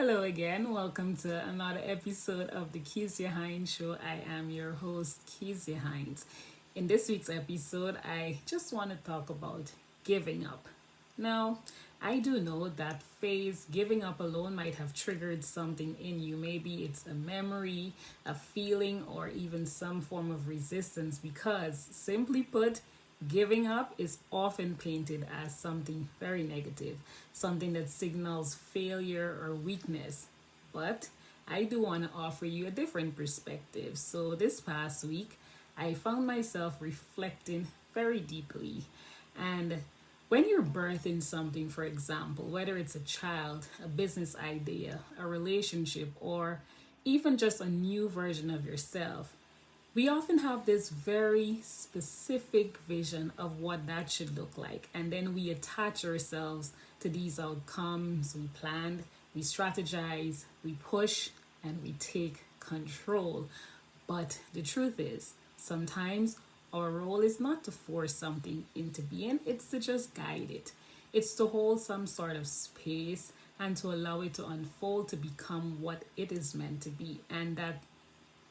Hello again. Welcome to another episode of the Kezia Hinds Show. I am your host, Kezia Hinds. In this week's episode, I just want to talk about giving up. Now, I do know that phase giving up alone might have triggered something in you. Maybe it's a memory, a feeling, or even some form of resistance because, simply put, giving up is often painted as something very negative, something that signals failure or weakness. But I do want to offer you a different perspective. So, this past week, I found myself reflecting very deeply. And when you're birthing something, for example, whether it's a child, a business idea, a relationship, or even just a new version of yourself, we often have this very specific vision of what that should look like. And then we attach ourselves to these outcomes. We plan, we strategize, we push, and we take control. But the truth is, sometimes our role is not to force something into being, it's to just guide it. It's to hold some sort of space and to allow it to unfold to become what it is meant to be. And that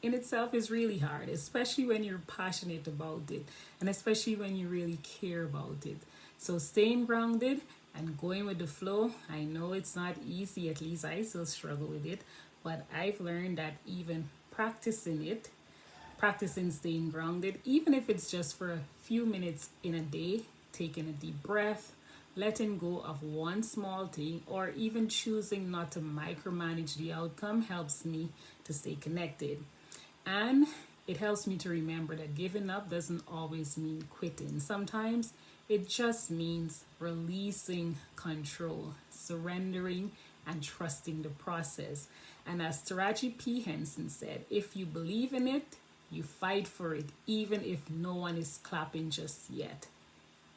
in itself is really hard, especially when you're passionate about it and especially when you really care about it. So staying grounded and going with the flow, I know it's not easy, at least I still struggle with it, but I've learned that even practicing staying grounded, even if it's just for a few minutes in a day, taking a deep breath, letting go of one small thing, or even choosing not to micromanage the outcome helps me to stay connected. And it helps me to remember that giving up doesn't always mean quitting. Sometimes it just means releasing control, surrendering, and trusting the process. And as Taraji P. Henson said, if you believe in it, you fight for it, even if no one is clapping just yet.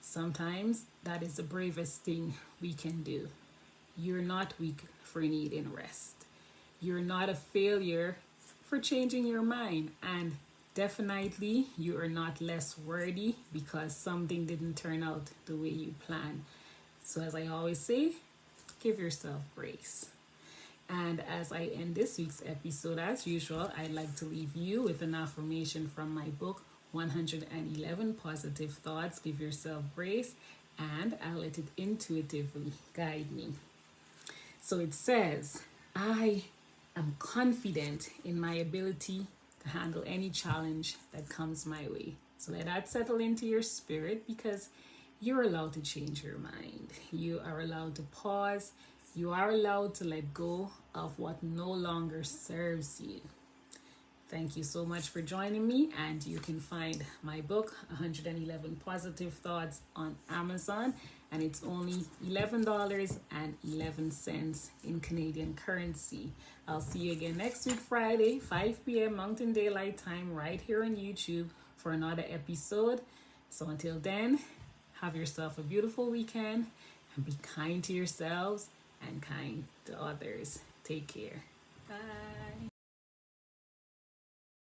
Sometimes that is the bravest thing we can do. You're not weak for needing rest. You're not a failure for changing your mind, and definitely you are not less worthy because something didn't turn out the way you planned. So as I always say, give yourself grace. And as I end this week's episode, as usual, I'd like to leave you with an affirmation from my book, 111 Positive Thoughts. Give yourself grace, and I'll let it intuitively guide me. So it says, I'm confident in my ability to handle any challenge that comes my way. So let that settle into your spirit because you're allowed to change your mind. You are allowed to pause. You are allowed to let go of what no longer serves you. Thank you so much for joining me, and you can find my book 111 Positive Thoughts on Amazon, and it's only $11.11 in Canadian currency. I'll see you again next week, Friday, 5 p.m. Mountain Daylight Time, right here on YouTube for another episode. So until then, have yourself a beautiful weekend and be kind to yourselves and kind to others. Take care. Bye.